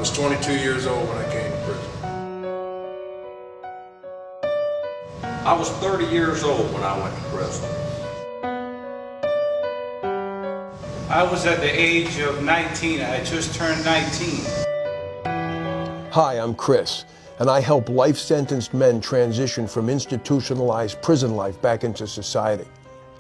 was 22 years old when I came to prison. I was 30 years old when I went to prison. I was at the age of 19. I just turned 19. Hi, I'm Chris, and I help life-sentenced men transition from institutionalized prison life back into society.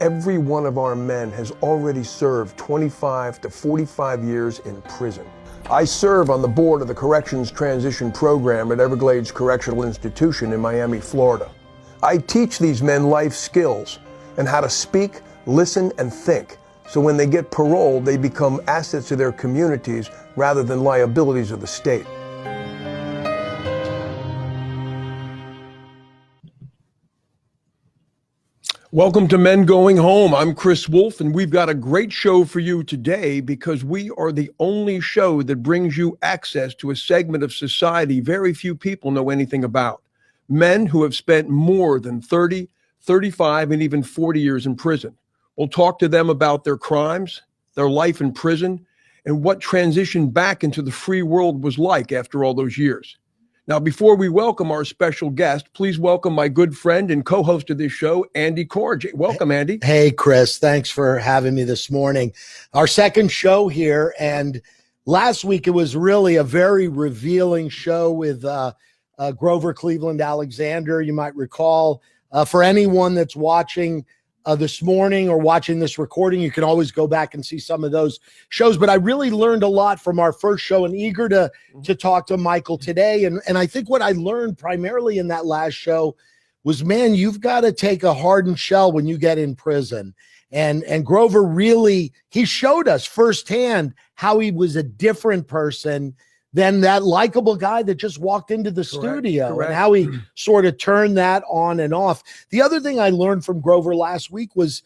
Every one of our men has already served 25 to 45 years in prison. I serve on the board of the Corrections Transition Program at Everglades Correctional Institution in Miami, Florida. I teach these men life skills and how to speak, listen, and think, so when they get parole, they become assets to their communities rather than liabilities of the state. Welcome to Men Going Home. I'm Chris Wolfe, and we've got a great show for you today because we are the only show that brings you access to a segment of society very few people know anything about. Men who have spent more than 30, 35, and even 40 years in prison. We'll talk to them about their crimes, their life in prison, and what transition back into the free world was like after all those years. Now, before we welcome our special guest, please welcome my good friend and co-host of this show, Andy Korge. Welcome, Andy. Hey, Chris. Thanks for having me this morning. Our second show here, and last week it was really a very revealing show with Grover Cleveland Alexander. You might recall, for anyone that's watching this morning or watching this recording, you can always go back and see some of those shows. But I really learned a lot from our first show, and eager to talk to Michael today. And I think what I learned primarily in that last show was, man, you've got to take a hardened shell when you get in prison. And Grover really, he showed us firsthand how he was a different person than that likable guy that just walked into the studio. And how he sort of turned that on and off. The other thing I learned from Grover last week was,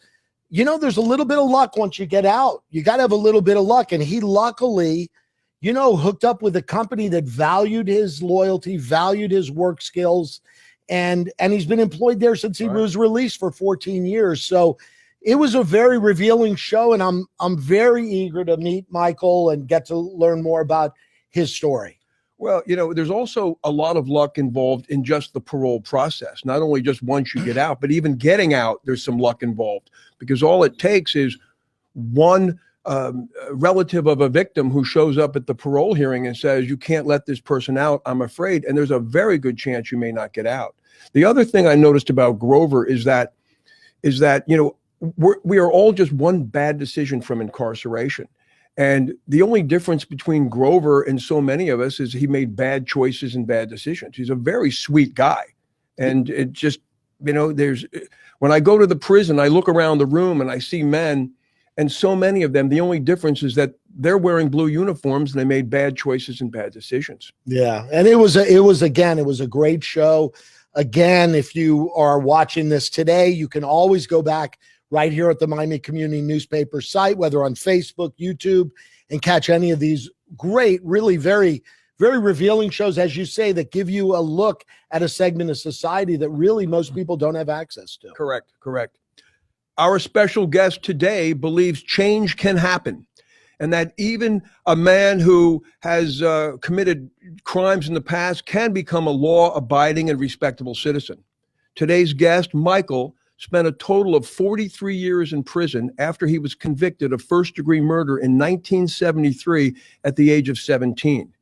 you know, there's a little bit of luck once you get out. You got to have a little bit of luck. And he luckily, you know, hooked up with a company that valued his loyalty, valued his work skills. And he's been employed there since he was released for 14 years. So it was a very revealing show. And I'm very eager to meet Michael and get to learn more about his story. Well, you know, there's also a lot of luck involved in just the parole process. Not only just once you get out, but even getting out, there's some luck involved, because all it takes is one relative of a victim who shows up at the parole hearing and says, you can't let this person out, I'm afraid. And there's a very good chance you may not get out. The other thing I noticed about Grover is that, you know, we are all just one bad decision from incarceration. And the only difference between Grover and so many of us is he made bad choices and bad decisions. He's a very sweet guy. And it just, you know, when I go to the prison, I look around the room and I see men, and so many of them, the only difference is that they're wearing blue uniforms and they made bad choices and bad decisions. Yeah. And it was a great show. Again, if you are watching this today, you can always go back right here at the Miami Community Newspaper site, whether on Facebook, YouTube, and catch any of these great, really very, very revealing shows, as you say, that give you a look at a segment of society that really most people don't have access to. Correct. Our special guest today believes change can happen, and that even a man who has committed crimes in the past can become a law-abiding and respectable citizen. Today's guest, Michael, spent a total of 43 years in prison after he was convicted of first-degree murder in 1973 at the age of 17.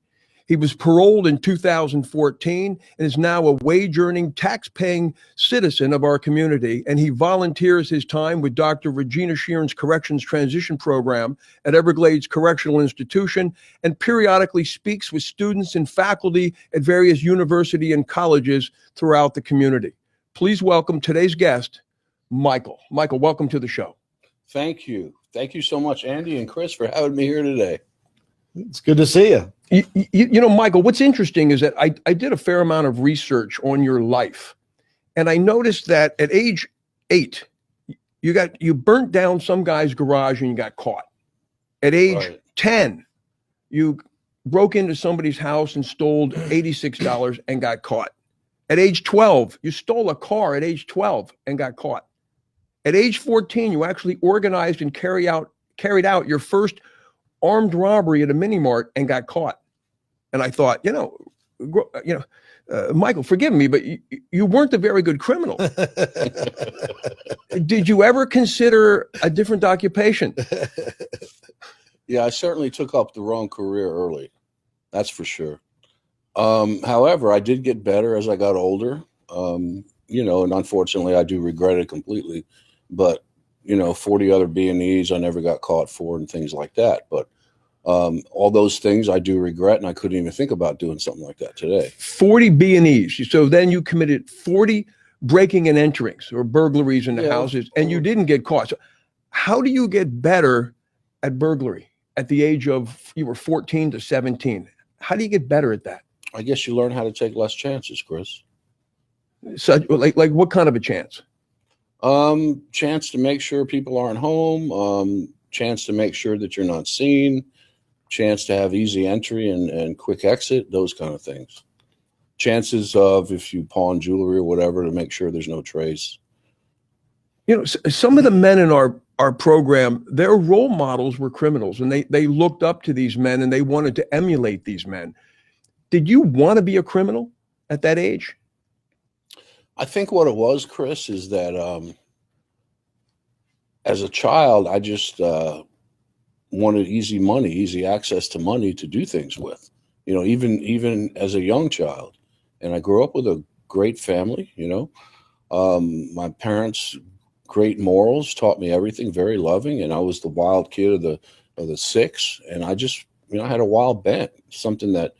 He was paroled in 2014 and is now a wage-earning, tax-paying citizen of our community, and he volunteers his time with Dr. Regina Sheeran's Corrections Transition Program at Everglades Correctional Institution, and periodically speaks with students and faculty at various universities and colleges throughout the community. Please welcome today's guest, Michael. Michael, welcome to the show. Thank you. Thank you so much, Andy and Chris, for having me here today. It's good to see you. You know, Michael, what's interesting is that I did a fair amount of research on your life, and I noticed that at age 8, you burnt down some guy's garage and you got caught. At age 10, you broke into somebody's house and stole $86 and got caught. At age 12, you stole a car at age 12 and got caught. At age 14, you actually organized and carried out your first armed robbery at a mini mart and got caught. And I thought, Michael, forgive me, but you weren't a very good criminal. Did you ever consider a different occupation? Yeah, I certainly took up the wrong career early. That's for sure. However, I did get better as I got older. And unfortunately, I do regret it completely. But 40 other B&Es I never got caught for and things like that. But all those things I do regret, and I couldn't even think about doing something like that today. 40 B&Es. So then you committed 40 breaking and enterings or burglaries into houses, and you didn't get caught. So how do you get better at burglary at the age of, you were 14 to 17? How do you get better at that? I guess you learn how to take less chances, Chris. So, like what kind of a chance? Chance to make sure people aren't home. Chance to make sure that you're not seen. Chance to have easy entry and quick exit. Those kind of things. Chances of, if you pawn jewelry or whatever, to make sure there's no trace. Some of the men in our program, their role models were criminals, and they looked up to these men and they wanted to emulate these men. Did you want to be a criminal at that age? I think what it was, Chris, is that as a child, I just wanted easy money, easy access to money to do things with, even as a young child. And I grew up with a great family, my parents, great morals, taught me everything, very loving. And I was the wild kid of the six. And I just, I had a wild bent, something that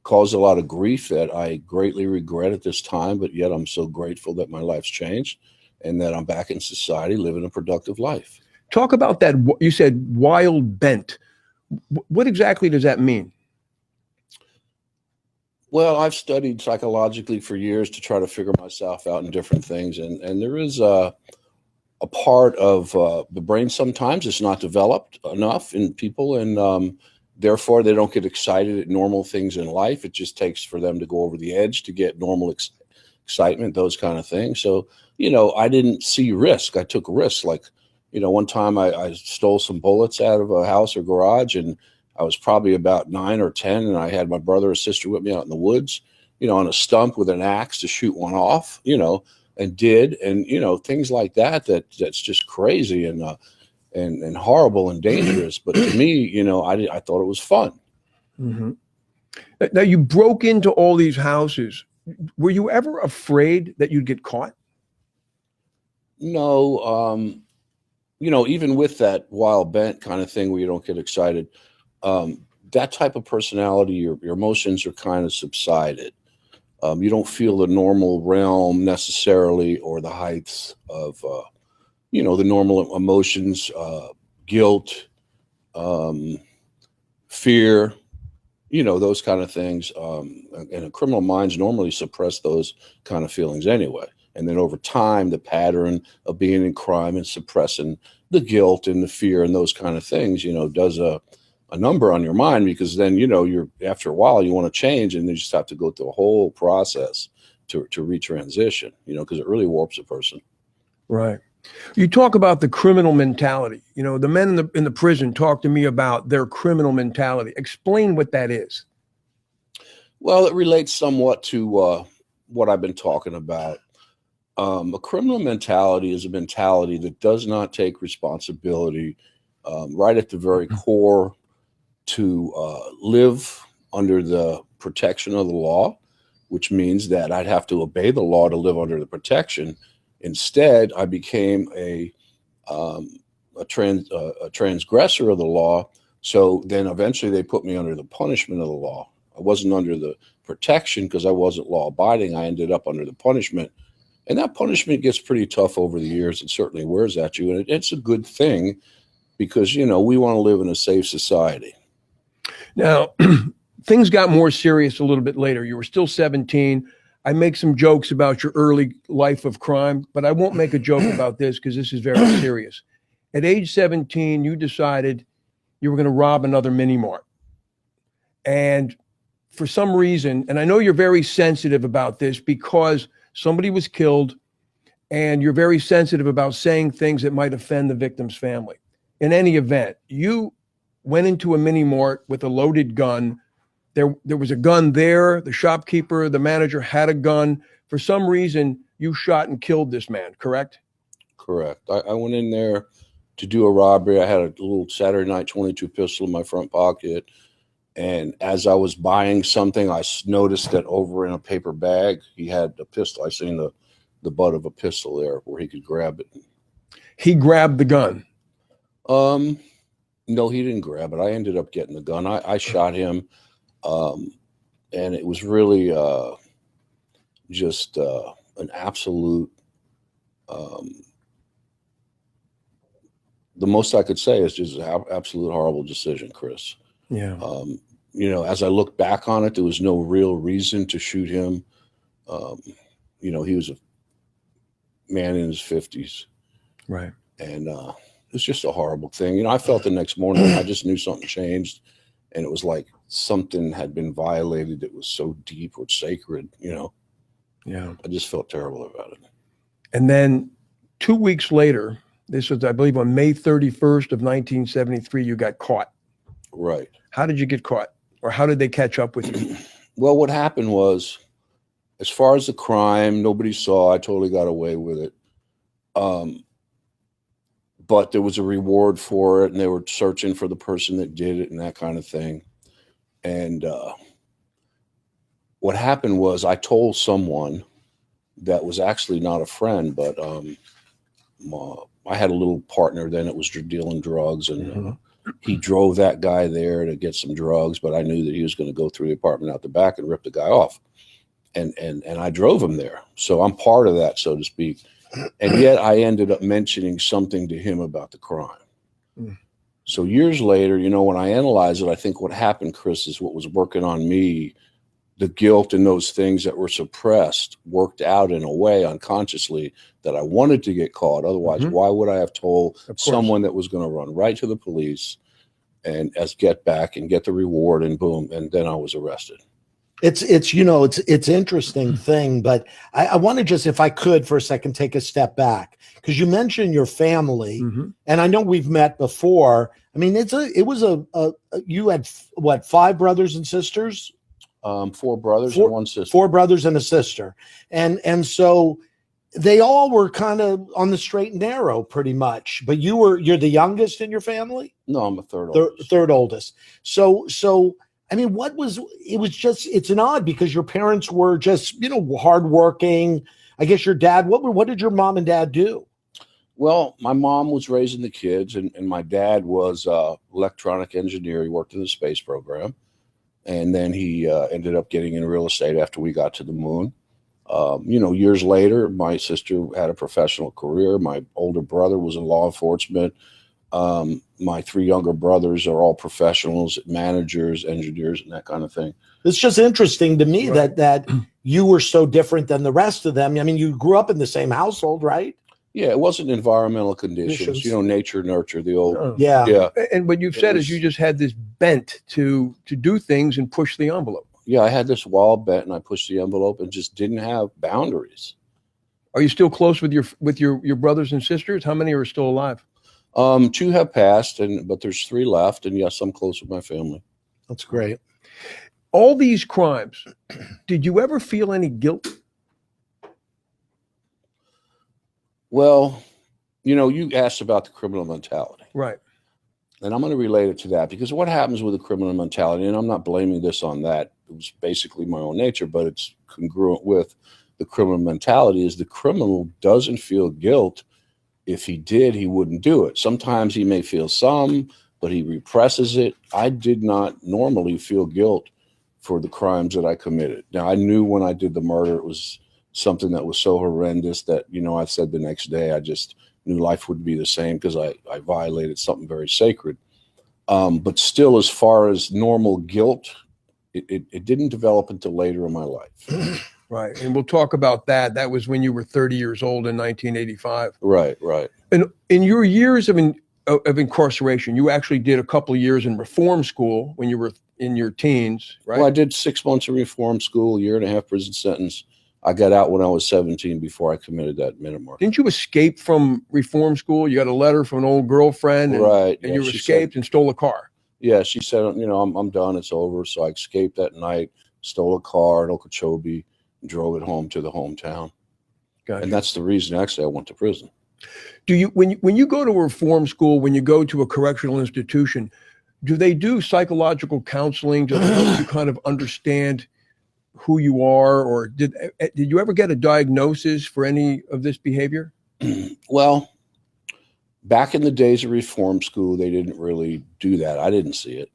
caused a lot of grief that I greatly regret at this time, but yet I'm so grateful that my life's changed and that I'm back in society living a productive life. Talk about that. You said wild bent. What exactly does that mean? Well, I've studied psychologically for years to try to figure myself out in different things. And there is a part of the brain sometimes it's not developed enough in people. And therefore, they don't get excited at normal things in life. It just takes for them to go over the edge to get normal excitement, those kind of things. So, I didn't see risk. I took risks. Like, one time I stole some bullets out of a house or garage, and I was probably about 9 or 10, and I had my brother or sister with me out in the woods, on a stump with an axe to shoot one off, and did. And, things like that's just crazy and horrible and dangerous. But to me, I thought it was fun. Mm-hmm. Now, you broke into all these houses. Were you ever afraid that you'd get caught? No. Even with that wild bent kind of thing where you don't get excited, that type of personality, your emotions are kind of subsided. You don't feel the normal realm necessarily, or the heights of the normal emotions, guilt, fear, those kind of things. And criminal minds normally suppress those kind of feelings anyway. And then over time, the pattern of being in crime and suppressing the guilt and the fear and those kind of things, does a number on your mind, because then, you're after a while, you want to change, and you just have to go through a whole process to retransition, because it really warps a person. Right. You talk about the criminal mentality. The men in the prison talk to me about their criminal mentality. Explain what that is. Well, it relates somewhat to what I've been talking about. A criminal mentality is a mentality that does not take responsibility right at the very core to live under the protection of the law, which means that I'd have to obey the law to live under the protection. Instead, I became a transgressor of the law. So then eventually they put me under the punishment of the law. I wasn't under the protection because I wasn't law abiding. I ended up under the punishment. And that punishment gets pretty tough over the years. It certainly wears at you. And it's a good thing because, we want to live in a safe society. Now, things got more serious a little bit later. You were still 17. I make some jokes about your early life of crime, but I won't make a joke about this because this is very serious. At age 17, you decided you were going to rob another mini mart. And for some reason, and I know you're very sensitive about this because somebody was killed and you're very sensitive about saying things that might offend the victim's family. In any event, you went into a mini mart with a loaded gun There was a gun there. The shopkeeper, the manager had a gun. For some reason, you shot and killed this man, correct? Correct. I went in there to do a robbery. I had a little Saturday night 22 pistol in my front pocket. And as I was buying something, I noticed that over in a paper bag, he had a pistol. I seen the butt of a pistol there where he could grab it. He grabbed the gun. No, he didn't grab it. I ended up getting the gun. I shot him. And it was really just an absolute, the most I could say is just an absolute horrible decision, Chris. Yeah. As I look back on it, there was no real reason to shoot him. He was a man in his 50s. Right. And it was just a horrible thing. I felt the next morning, I just knew something changed. And it was like something had been violated that was so deep or sacred, Yeah. I just felt terrible about it. And then 2 weeks later, this was, I believe, on May 31st of 1973, you got caught. Right. How did you get caught? Or how did they catch up with you? Well, what happened was, as far as the crime, nobody saw. I totally got away with it. But there was a reward for it, and they were searching for the person that did it and that kind of thing. And what happened was I told someone that was actually not a friend, but I had a little partner then that was dealing drugs, and he drove that guy there to get some drugs, but I knew that he was going to go through the apartment out the back and rip the guy off. And I drove him there. So I'm part of that, so to speak. And yet I ended up mentioning something to him about the crime. So years later, when I analyze it, I think what happened, Chris, is what was working on me, the guilt and those things that were suppressed worked out in a way unconsciously that I wanted to get caught. Otherwise, why would I have told someone that was going to run right to the police and get back and get the reward, and boom, and then I was arrested. It's interesting thing, but I want to just, if I could for a second, take a step back, because you mentioned your family, and I know we've met before. I mean, you had what, 5 brothers and sisters? 4 brothers and 1 sister. 4 brothers and a sister, and so they all were kind of on the straight and narrow, pretty much. But you're the youngest in your family? No, I'm a third oldest. Third oldest. So. I mean, it's an odd, because your parents were just, hardworking. I guess your dad, what did your mom and dad do? Well, my mom was raising the kids, and my dad was electronic engineer. He worked in the space program. And then he ended up getting in real estate after we got to the moon. Years later, my sister had a professional career. My older brother was in law enforcement. My 3 younger brothers are all professionals, managers, engineers, and that kind of thing. It's just interesting to me that you were so different than the rest of them. I mean, you grew up in the same household, right? Yeah, it wasn't environmental conditions. Nature, nurture, the old. Yeah. And what you've said is you just had this bent to do things and push the envelope. Yeah, I had this wild bent, and I pushed the envelope and just didn't have boundaries. Are you still close with your brothers and sisters? How many are still alive? 2 have passed, but there's 3 left, and yes, I'm close with my family. That's great. All these crimes, did you ever feel any guilt? Well, you asked about the criminal mentality. Right. And I'm going to relate it to that, because what happens with the criminal mentality, and I'm not blaming this on that, it was basically my own nature, but it's congruent with the criminal mentality, is the criminal doesn't feel guilt. If he did, he wouldn't do it. Sometimes he may feel some, but he represses it. I did not normally feel guilt for the crimes that I committed. Now, I knew when I did the murder, it was something that was so horrendous that, I said the next day, I just knew life would be the same, because I violated something very sacred. But still, as far as normal guilt, it didn't develop until later in my life. Right. And we'll talk about that. That was when you were 30 years old in 1985. Right. And in your years of incarceration, you actually did a couple of years in reform school when you were in your teens, right? Well, I did 6 months of reform school, 1.5 year prison sentence. I got out when I was 17 before I committed that minute mark. Didn't you escape from reform school? You got a letter from an old girlfriend, and right? And you escaped and stole a car. Yeah, she said, I'm done. It's over. So I escaped that night, stole a car in Okeechobee, and drove it home to the hometown. Gotcha. And that's the reason, actually, I went to prison. Do you when you go to a reform school, when you go to a correctional institution, do they do psychological counseling? Do they help you kind of understand who you are, or did you ever get a diagnosis for any of this behavior? Well, back in the days of reform school, they didn't really do that. I didn't see it.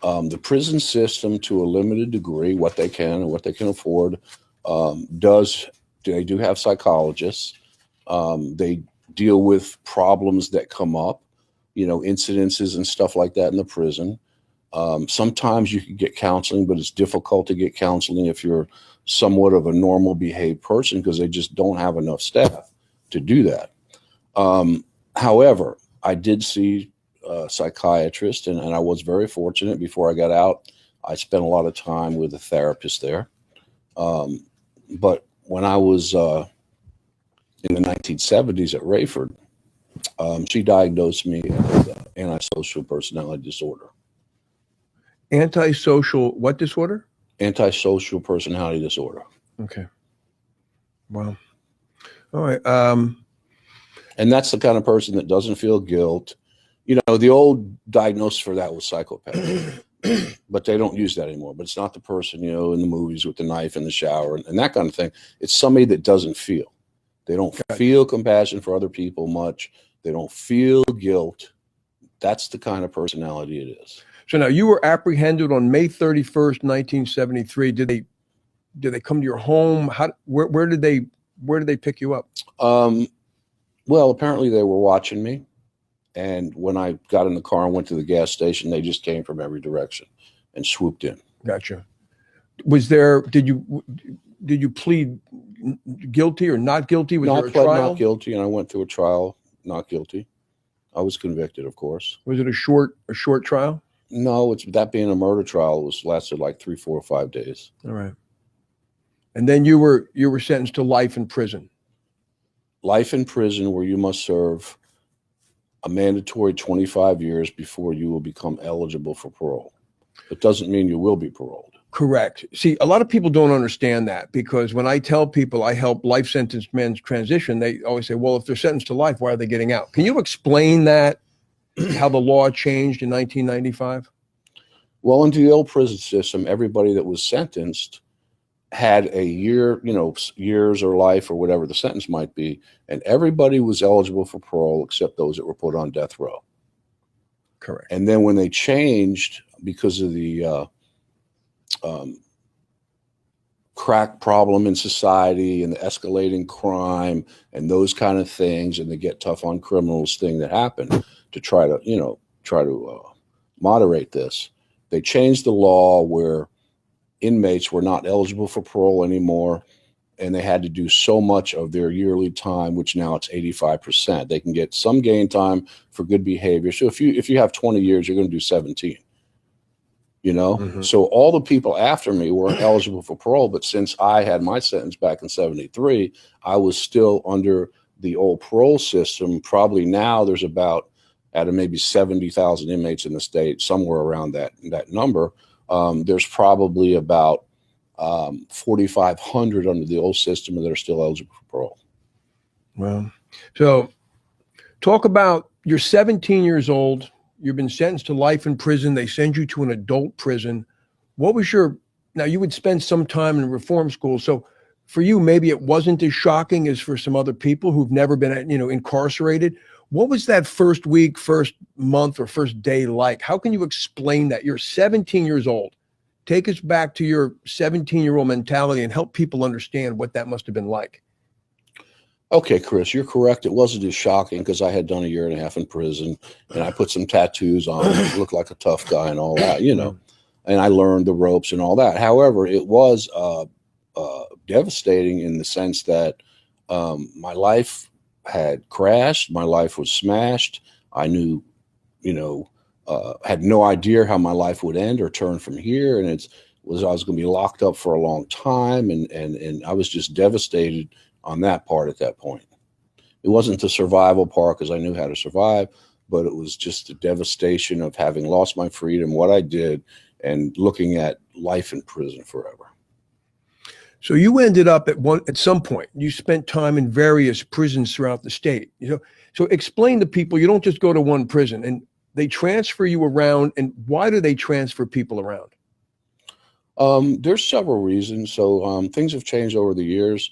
The prison system, to a limited degree, what they can and what they can afford, they do have psychologists. They deal with problems that come up, incidences and stuff like that in the prison. Sometimes you can get counseling, but it's difficult to get counseling if you're somewhat of a normal behaved person, because they just don't have enough staff to do that. However, I did see a psychiatrist, and I was very fortunate. Before I got out, I spent a lot of time with a therapist there. But when I was in the 1970s at Rayford, she diagnosed me with antisocial personality disorder. Antisocial what disorder? Antisocial personality disorder. Okay. Wow. All right. And that's the kind of person that doesn't feel guilt. The old diagnosis for that was psychopath, but they don't use that anymore. But it's not the person, in the movies with the knife in the shower and that kind of thing. It's somebody that doesn't feel. They don't feel compassion for other people much. They don't feel guilt. That's the kind of personality it is. So now you were apprehended on May 31st, 1973. Did they come to your home? Where did they pick you up? Well, apparently they were watching me. And when I got in the car and went to the gas station, they just came from every direction and swooped in. Gotcha. Did you plead guilty or not guilty? Was there a pled trial? not guilty, and I went through a trial, not guilty. I was convicted, of course. Was it a short trial? No, it's that being a murder trial lasted like 3, 4, or 5 days. All right. And then you were sentenced to life in prison. Life in prison, where you must serve a mandatory 25 years before you will become eligible for parole. It doesn't mean you will be paroled. Correct. See, a lot of people don't understand that, because when I tell people I help life sentenced men transition, they always say, well, if they're sentenced to life, why are they getting out? Can you explain that, how the law changed in 1995? Well, under the old prison system, everybody that was sentenced had a year, years or life or whatever the sentence might be, and everybody was eligible for parole except those that were put on death row. Correct. And then when they changed, because of the crack problem in society and the escalating crime and those kind of things, and the get tough on criminals thing that happened to try to moderate this, they changed the law where inmates were not eligible for parole anymore, and they had to do so much of their yearly time, which now it's 85%. They can get some gain time for good behavior. So if you have 20 years, you're going to do 17. Mm-hmm. So all the people after me weren't eligible for parole, but since I had my sentence back in 73, I was still under the old parole system. Probably now there's about, out of maybe 70,000 inmates in the state, somewhere around that number, there's probably about 4,500 under the old system that are still eligible for parole. Well, so talk about, you're 17 years old. You've been sentenced to life in prison. They send you to an adult prison. What was now you would spend some time in reform school. So for you, maybe it wasn't as shocking as for some other people who've never been, incarcerated. What was that first week, first month, or first day like? How can you explain that? You're 17 years old. Take us back to your 17-year-old mentality and help people understand what that must have been like. Okay, Chris, you're correct. It wasn't as shocking because I had done a year and a half in prison, and I put some tattoos on, looked like a tough guy and all that, and I learned the ropes and all that. However, it was devastating in the sense that my life had crashed. My life was smashed. I knew, had no idea how my life would end or turn from here. And I was going to be locked up for a long time. And I was just devastated on that part at that point. It wasn't the survival part because I knew how to survive. but it was just the devastation of having lost my freedom, what I did, and looking at life in prison forever. So you ended up at some point, you spent time in various prisons throughout the state. So explain to people, you don't just go to one prison, and they transfer you around. And why do they transfer people around? There's several reasons. So things have changed over the years.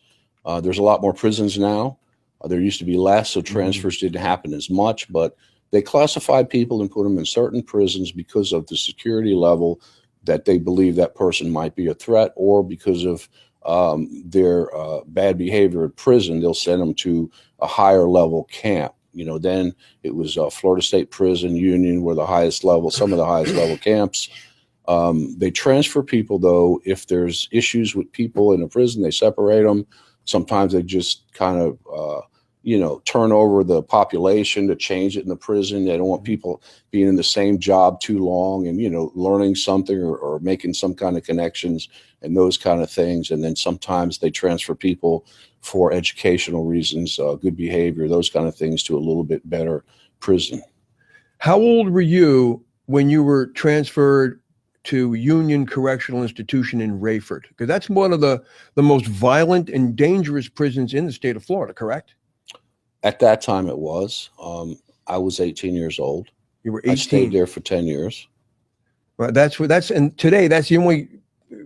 There's a lot more prisons now. There used to be less, so transfers didn't happen as much, but they classified people and put them in certain prisons because of the security level that they believe that person might be a threat, or because of their bad behavior at prison, they'll send them to a higher level camp. Then it was Florida State Prison, Union were the highest level, some of the highest level camps. They transfer people, though, if there's issues with people in a prison, they separate them. Sometimes they just kind of, turn over the population to change it in the prison. They don't want people being in the same job too long and, learning something or making some kind of connections and those kind of things. And then sometimes they transfer people for educational reasons, good behavior, those kind of things, to a little bit better prison. How old were you when you were transferred to Union Correctional Institution in Rayford? Because that's one of the most violent and dangerous prisons in the state of Florida, correct? At that time it was. I was 18 years old. You were 18. I stayed there for 10 years. Right. And today that's the only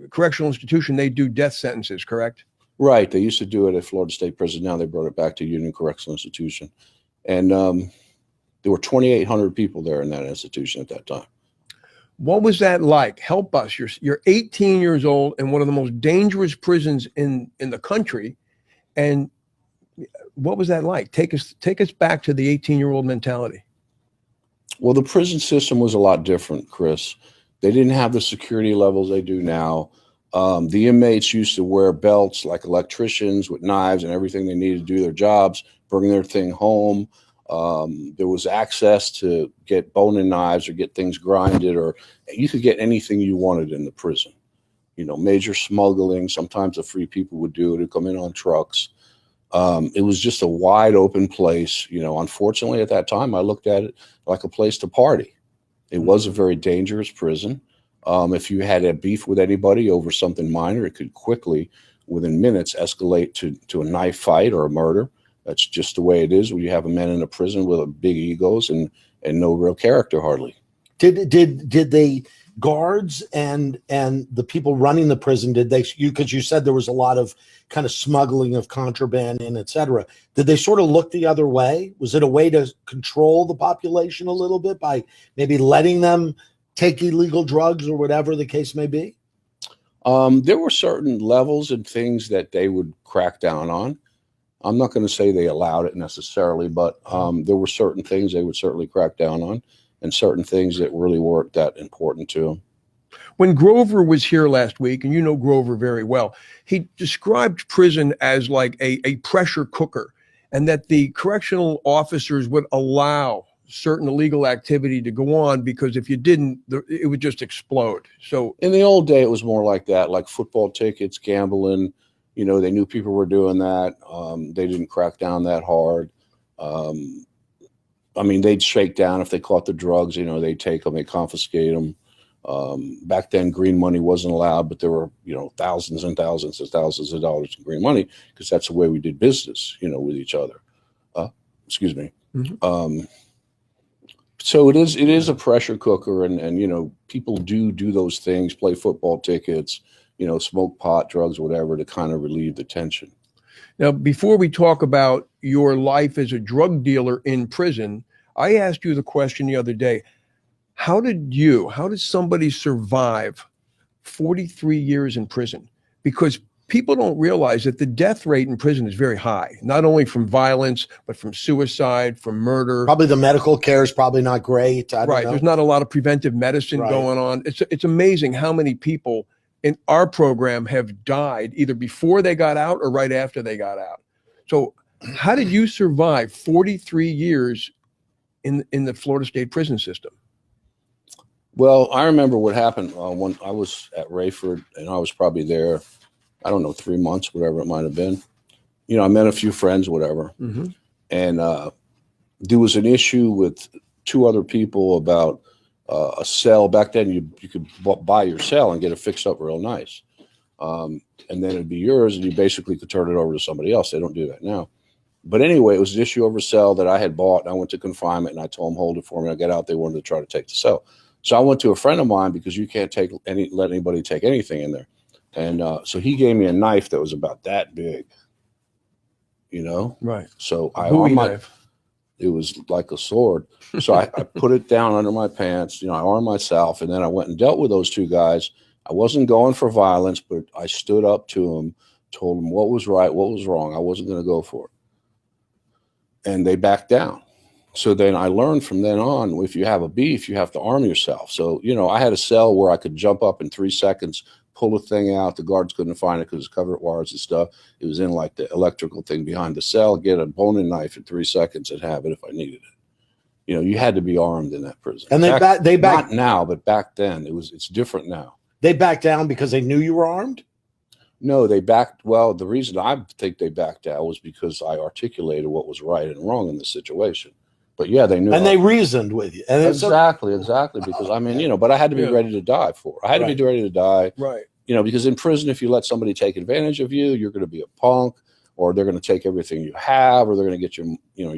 correctional institution they do death sentences, correct? Right. They used to do it at Florida State Prison. Now they brought it back to Union Correctional Institution. And there were 2,800 people there in that institution at that time. What was that like? Help us. You're 18 years old in one of the most dangerous prisons in the country. And what was that like? Take us back to the 18-year-old mentality. Well, the prison system was a lot different, Chris. They didn't have the security levels they do now. The inmates used to wear belts like electricians with knives and everything they needed to do their jobs, bring their thing home. There was access to get bone-in knives or get things grinded, or you could get anything you wanted in the prison. Major smuggling. Sometimes the free people would do it. It'd come in on trucks. It was just a wide open place. Unfortunately, at that time, I looked at it like a place to party. It was a very dangerous prison. If you had a beef with anybody over something minor, it could quickly, within minutes, escalate to a knife fight or a murder. That's just the way it is when you have a man in a prison with big egos and no real character hardly. Did they guards and the people running the prison, because you said there was a lot of kind of smuggling of contraband in, et cetera. Did they sort of look the other way? Was it a way to control the population a little bit by maybe letting them take illegal drugs or whatever the case may be? There were certain levels and things that they would crack down on. I'm not going to say they allowed it necessarily, but there were certain things they would certainly crack down on, and certain things that really weren't that important to them. When Grover was here last week, and you know Grover very well, he described prison as like a pressure cooker, and that the correctional officers would allow certain illegal activity to go on because if you didn't, it would just explode. So in the old day, it was more like that, like football tickets, gambling. They knew people were doing that. They didn't crack down that hard. They'd shake down if they caught the drugs. They'd take them, they confiscate them. Back then, green money wasn't allowed, but there were, thousands and thousands and thousands of dollars in green money because that's the way we did business, with each other. Excuse me. Mm-hmm. So it is a pressure cooker, and people do those things, play football tickets, smoke pot, drugs, whatever, to kind of relieve the tension. Now, before we talk about your life as a drug dealer in prison, I asked you the question the other day, how did somebody survive 43 years in prison? Because people don't realize that the death rate in prison is very high, not only from violence, but from suicide, from murder. Probably the medical care is probably not great. I don't know. There's not a lot of preventive medicine going on. It's amazing how many people in our program have died either before they got out or right after they got out. So how did you survive 43 years in the Florida State prison system? Well, I remember what happened when I was at Rayford, and I was probably there, 3 months, whatever it might have been. I met a few friends, whatever. Mm-hmm. And there was an issue with two other people about a cell. Back then, you could buy your cell and get it fixed up real nice. And then it'd be yours, and you basically could turn it over to somebody else. They don't do that now. But anyway, it was an issue over a cell that I had bought, and I went to confinement, and I told them, hold it for me. I get out, they wanted to try to take the cell. So I went to a friend of mine, because you can't let anybody take anything in there. And so he gave me a knife that was about that big, Right. So I Bowie armed knife. it was like a sword. So I put it down under my pants, I armed myself, and then I went and dealt with those two guys. I wasn't going for violence, but I stood up to them, told them what was right, what was wrong. I wasn't going to go for it. And they backed down. So then I learned from then on, if you have a beef, you have to arm yourself. So, I had a cell where I could jump up in 3 seconds, pull the thing out. The guards couldn't find it because it's covered with wires and stuff. It was in like the electrical thing behind the cell, get a boning knife in 3 seconds and have it if I needed it. You had to be armed in that prison. And they back not now, but back then it's different now. They backed down because they knew you were armed? No, they backed. Well, the reason I think they backed out was because I articulated what was right and wrong in the situation. But yeah, they knew. And they reasoned with you. And exactly. Because but I had to be ready to die for it. I had to be ready to die. Right. Because in prison, if you let somebody take advantage of you, you're going to be a punk, or they're going to take everything you have, or they're going to get your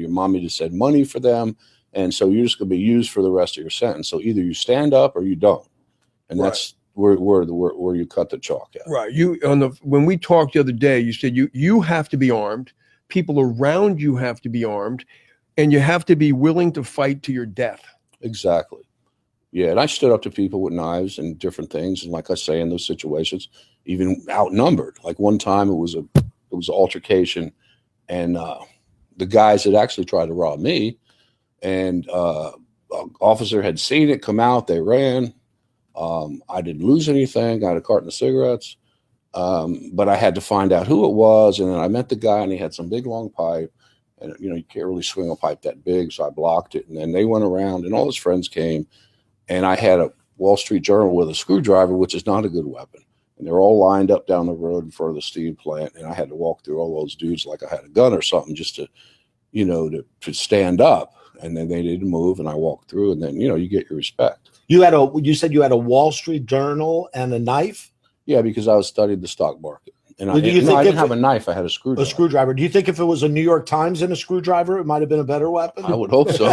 mommy to send money for them. And so you're just going to be used for the rest of your sentence. So either you stand up or you don't. And that's where you cut the chalk at. Right. When we talked the other day, you said you have to be armed. People around you have to be armed, and you have to be willing to fight to your death. Exactly. Yeah, and I stood up to people with knives and different things, and like I say, in those situations, even outnumbered. Like one time, it was an altercation, and the guys had actually tried to rob me, and an officer had seen it come out. They ran. I didn't lose anything. I had a carton of cigarettes, but I had to find out who it was, and then I met the guy, and he had some big long pipe, and you can't really swing a pipe that big, so I blocked it, and then they went around, and all his friends came. And I had a Wall Street Journal with a screwdriver, which is not a good weapon. And they're all lined up down the road in front of the steel plant. And I had to walk through all those dudes like I had a gun or something just to, to stand up. And then they didn't move. And I walked through. And then, you get your respect. You said you had a Wall Street Journal and a knife? Yeah, because I was studying the stock market. And Well, I do you think didn't if have a knife. I had a screwdriver. A screwdriver. Do you think if it was a New York Times and a screwdriver, it might have been a better weapon? I would hope so.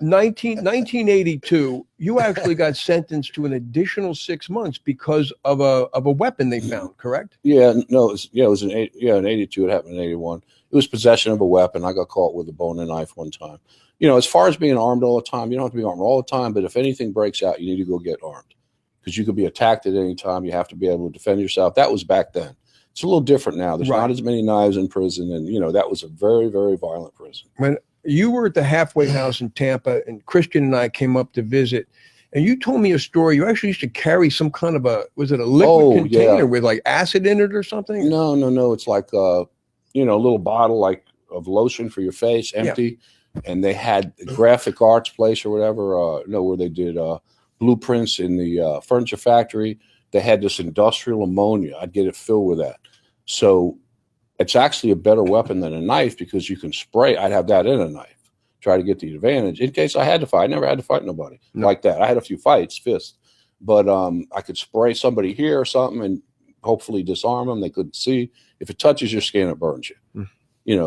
1982, you actually got sentenced to an additional 6 months because of a weapon they found, correct? Yeah, no, it was in 82. It happened in 81. It was possession of a weapon. I got caught with a boning knife one time. As far as being armed all the time, you don't have to be armed all the time, but if anything breaks out, you need to go get armed. Because you could be attacked at any time. You have to be able to defend yourself. That was back then. It's a little different now. There's not as many knives in prison. And, that was a very, very violent prison. When you were at the halfway house in Tampa, and Christian and I came up to visit, and you told me a story. You actually used to carry some kind of was it a liquid container with like acid in it or something? No. It's like, a little bottle like of lotion for your face, empty. Yeah. And they had a graphic arts place or whatever, where they did blueprints in the furniture factory. They had this industrial ammonia. I'd get it filled with that. So it's actually a better weapon than a knife because you can spray. I'd have that in a knife, try to get the advantage in case I had to fight. I never had to fight nobody like that. I had a few fights, fists, but I could spray somebody here or something and hopefully disarm them. They couldn't see. If it touches your skin, it burns you.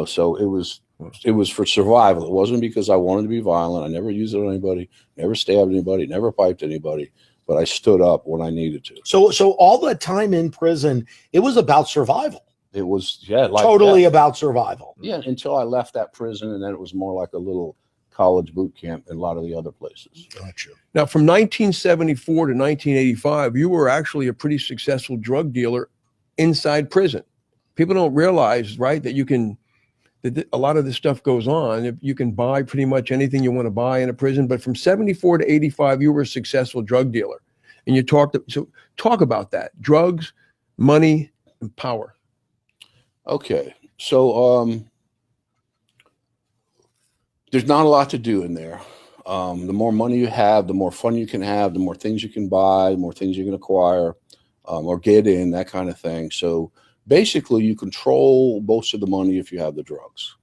So it was for survival. It wasn't because I wanted to be violent. I never used it on anybody, never stabbed anybody, never piped anybody, but I stood up when I needed to. So all that time in prison, it was about survival. It was, totally about survival. Yeah, until I left that prison, and then it was more like a little college boot camp in a lot of the other places. Gotcha. Now, from 1974 to 1985, you were actually a pretty successful drug dealer inside prison. People don't realize, right, that a lot of this stuff goes on. If you can buy pretty much anything you want to buy in a prison, but from 74 to 85, you were a successful drug dealer. And you talk about that: drugs, money, and power. Okay. So there's not a lot to do in there. The more money you have, the more fun you can have, the more things you can buy, the more things you can acquire or get in, that kind of thing. So basically, you control most of the money if you have the drugs.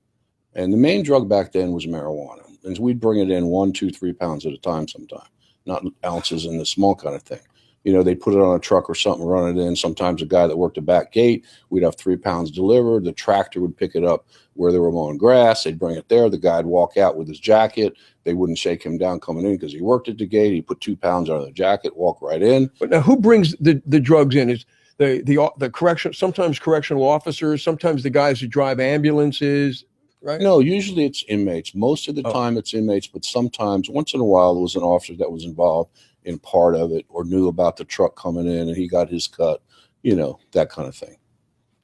And the main drug back then was marijuana. and we'd bring it in 1, 2, 3 pounds at a time sometimes, not ounces in the small kind of thing. You know, they put it on a truck or something, run it in. Sometimes a guy that worked the back gate, we'd have 3 pounds delivered. The tractor would pick it up where they were mowing grass. They'd bring it there. The guy'd walk out with his jacket. They wouldn't shake him down coming in because he worked at the gate. He put 2 pounds on the jacket, walk right in. But now, who brings the drugs in? Is the correction, sometimes correctional officers, sometimes the guys who drive ambulances, right? No, usually it's inmates. Most of the time it's inmates, but sometimes, once in a while, there was an officer that was involved in part of it or knew about the truck coming in and he got his cut, you know, that kind of thing.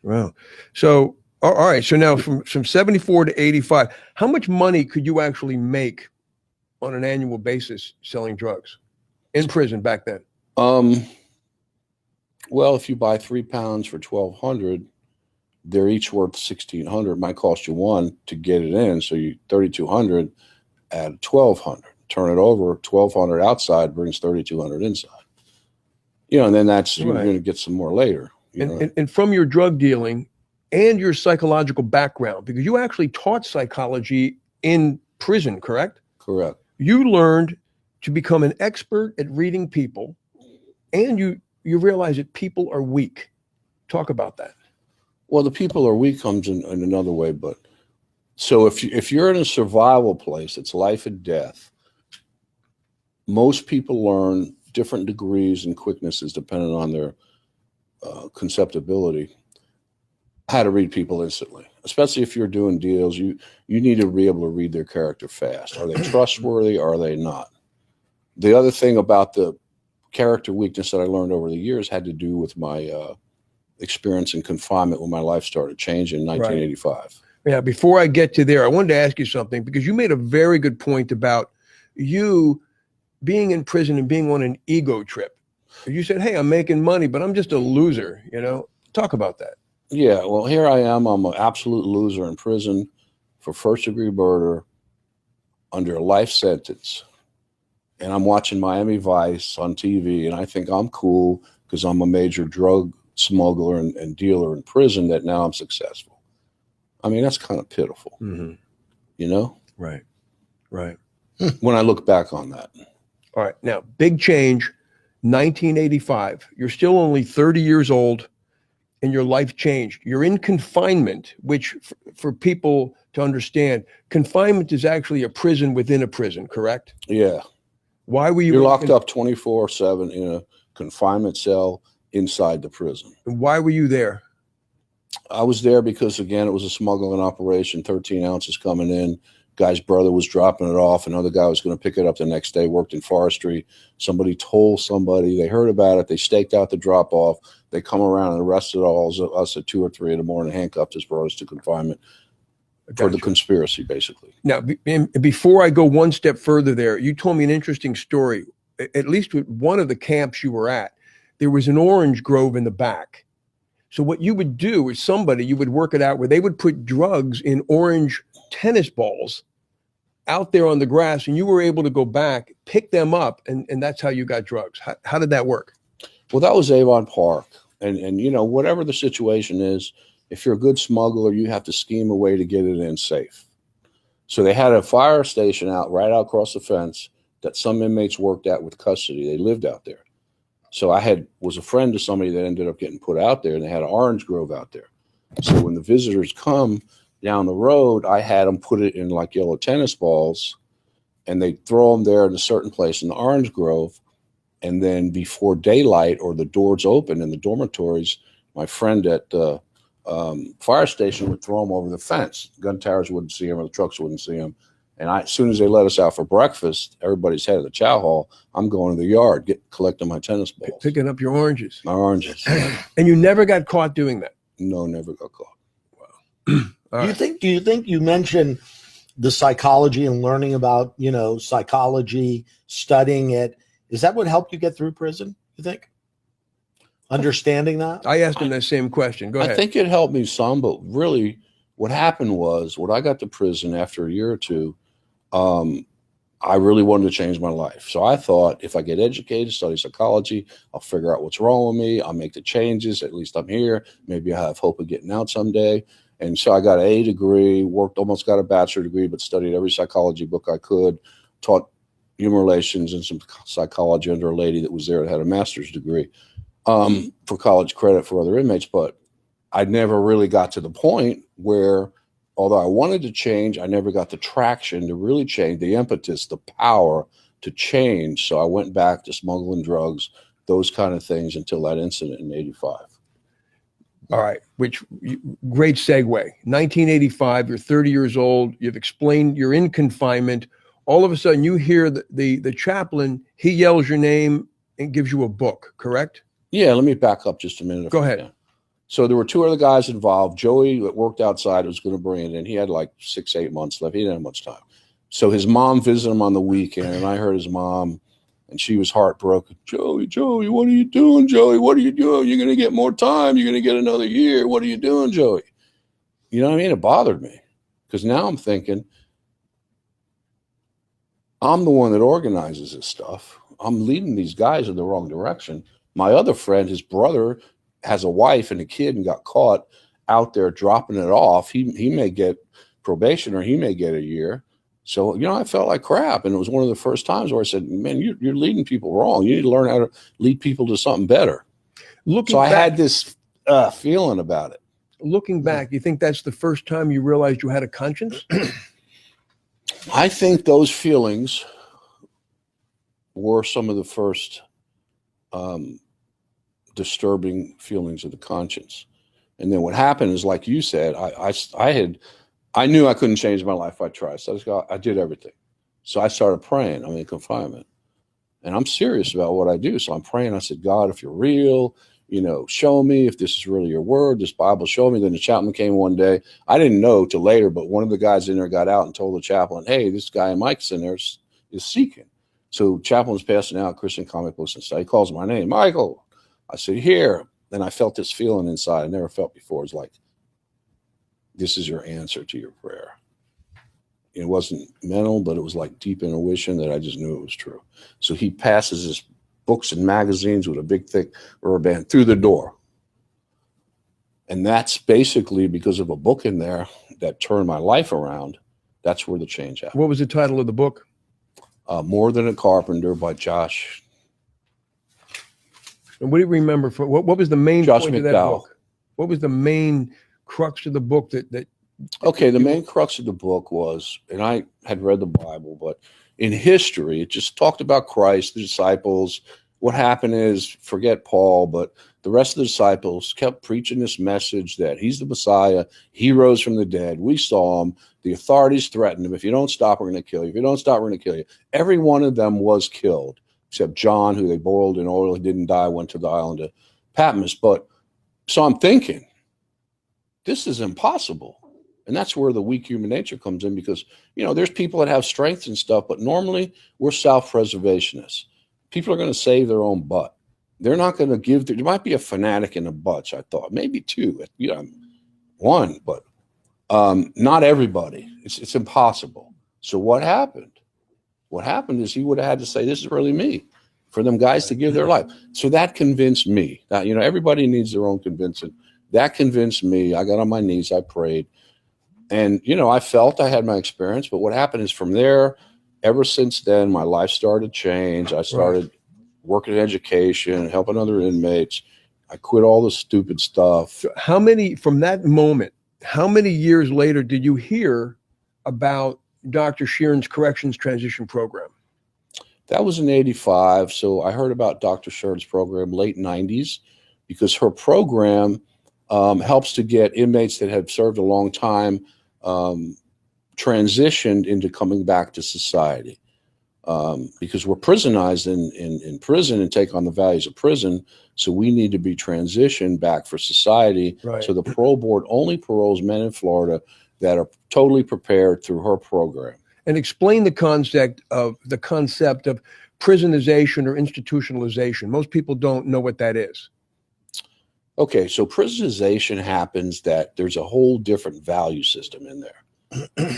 Wow. So, all right. So now from 74 to 85, how much money could you actually make on an annual basis selling drugs in prison back then? Well, if you buy 3 pounds for $1,200, they're each worth $1,600. It might cost you one to get it in. So you $3,200 at $1,200. Turn it over, $1,200 outside brings $3,200 inside. You know, and then that's you're going to get some more later. And from your drug dealing and your psychological background, because you actually taught psychology in prison, correct? Correct. You learned to become an expert at reading people, and you realize that people are weak. Talk about that. Well, the people are weak comes in another way, but so if you're in a survival place, it's life and death. Most people learn different degrees and quicknesses depending on their conceptibility, how to read people instantly, especially if you're doing deals. You need to be able to read their character fast. Are they trustworthy? Are they not? The other thing about the character weakness that I learned over the years had to do with my experience in confinement when my life started changing in 1985. Right. Yeah, before I get to there, I wanted to ask you something because you made a very good point about you being in prison and being on an ego trip. You said, hey, I'm making money, but I'm just a loser, you know? Talk about that. Yeah, well, here I am. I'm an absolute loser in prison for first-degree murder under a life sentence. And I'm watching Miami Vice on TV, and I think I'm cool because I'm a major drug smuggler and dealer in prison that now I'm successful. I mean, that's kind of pitiful, you know? Right, right. When I look back on that. All right. Now, big change, 1985. You're still only 30 years old and your life changed. You're in confinement, which for people to understand, confinement is actually a prison within a prison, correct? Yeah. Why were you? You're locked up 24/7 in a confinement cell inside the prison. And why were you there? I was there because, again, it was a smuggling operation, 13 ounces coming in. Guy's brother was dropping it off. Another guy was going to pick it up the next day, worked in forestry. Somebody told somebody, they heard about it. They staked out the drop off. They come around and arrested all of us at 2 or 3 in the morning, handcuffed us, brought us to confinement for the conspiracy, basically. Now, before I go one step further there, you told me an interesting story. At least with one of the camps you were at, there was an orange grove in the back. So what you would do is you would work it out where they would put drugs in orange tennis balls out there on the grass, and you were able to go back, pick them up, and that's how you got drugs. How did that work? Well, that was Avon Park. And you know, whatever the situation is, if you're a good smuggler, you have to scheme a way to get it in safe. So they had a fire station right out across the fence that some inmates worked at with custody. They lived out there. So I was a friend to somebody that ended up getting put out there, and they had an orange grove out there. So when the visitors come down the road, I had them put it in like yellow tennis balls, and they throw them there in a certain place in the orange grove. And then before daylight or the doors open in the dormitories, my friend at the fire station would throw them over the fence. Gun towers wouldn't see them, or the trucks wouldn't see them. And as soon as they let us out for breakfast, everybody's headed to the chow hall. I'm going to the yard, collecting my tennis balls. Picking up your oranges. My oranges. And you never got caught doing that? No, never got caught. Wow. Do you think you mentioned the psychology and learning about, you know, psychology, studying it? Is that what helped you get through prison, you think? Understanding that? I asked him that same question. Go ahead. I think it helped me some, but really what happened was when I got to prison after a year or two, I really wanted to change my life. So I thought if I get educated, study psychology, I'll figure out what's wrong with me. I'll make the changes. At least I'm here. Maybe I have hope of getting out someday. And so I got an A degree, almost got a bachelor degree, but studied every psychology book I could, taught human relations and some psychology under a lady that was there that had a master's degree for college credit for other inmates. But I never really got to the point where, although I wanted to change, I never got the traction to really change, the impetus, the power to change. So I went back to smuggling drugs, those kind of things, until that incident in '85. All right, great segue. 1985, you're 30 years old. You've explained you're in confinement. All of a sudden, you hear the chaplain. He yells your name and gives you a book. Correct? Yeah. Let me back up just a minute. Go ahead. So there were two other guys involved. Joey, that worked outside, was going to bring it in. He had like 6-8 months left. He didn't have much time. So his mom visited him on the weekend, and I heard his mom, and she was heartbroken. Joey, what are you doing, Joey? What are you doing? You're going to get more time. You're going to get another year. What are you doing, Joey? You know what I mean? It bothered me, because now I'm thinking, I'm the one that organizes this stuff. I'm leading these guys in the wrong direction. My other friend, his brother, has a wife and a kid and got caught out there dropping it off. He may get probation, or he may get a year. So, I felt like crap. And it was one of the first times where I said, man, you're leading people wrong. You need to learn how to lead people to something better. I had this feeling about it. Looking back, you think that's the first time you realized you had a conscience? I think those feelings were some of the first disturbing feelings of the conscience. And then what happened is, like you said, I knew I couldn't change my life if I tried. So I did everything. So I started praying. I'm in confinement, and I'm serious about what I do. So I'm praying. I said, God, if you're real, show me if this is really your word, this Bible, show me. Then the chaplain came one day. I didn't know till later, but one of the guys in there got out and told the chaplain, hey, this guy Mike's in there is seeking. So chaplain was passing out Christian comic books and stuff. He calls my name, Michael. I said, here. Then I felt this feeling inside I never felt before. It's like, this is your answer to your prayer. It wasn't mental, but it was like deep intuition that I just knew it was true. So he passes his books and magazines with a big, thick rubber band through the door. And that's basically because of a book in there that turned my life around. That's where the change happened. What was the title of the book? More Than a Carpenter by Josh. And what do you remember? What was the main Josh point of that McDowell. book? What was the main crux of the book that Okay, the main crux of the book was, and I had read the Bible, but in history, it just talked about Christ, the disciples. What happened is, forget Paul, but the rest of the disciples kept preaching this message that he's the Messiah. He rose from the dead. We saw him. The authorities threatened him. If you don't stop, we're going to kill you. If you don't stop, we're going to kill you. Every one of them was killed, except John, who they boiled in oil. He didn't die, went to the island of Patmos. But so I'm thinking, this is impossible. And that's where the weak human nature comes in, because, there's people that have strengths and stuff, but normally we're self-preservationists. People are going to save their own butt. They're not going to give, there might be a fanatic in a bunch, I thought, maybe two, one, but not everybody. It's impossible. So what happened? What happened is he would have had to say, this is really me, for them guys to give their life. So that convinced me that, everybody needs their own convincing. That convinced me. I got on my knees, I prayed. And, I felt I had my experience, but what happened is, from there, ever since then, my life started to change. I started working in education, helping other inmates. I quit all the stupid stuff. So from that moment, how many years later did you hear about Dr. Sheeran's corrections transition program? That was in '85. So I heard about Dr. Sheeran's program late '90s, because her program helps to get inmates that have served a long time transitioned into coming back to society, because we're prisonized in prison and take on the values of prison. So we need to be transitioned back for society. Right. So the parole board only paroles men in Florida that are totally prepared through her program. And explain the concept of prisonization or institutionalization. Most people don't know what that is. Okay, so prisonization happens that there's a whole different value system in there.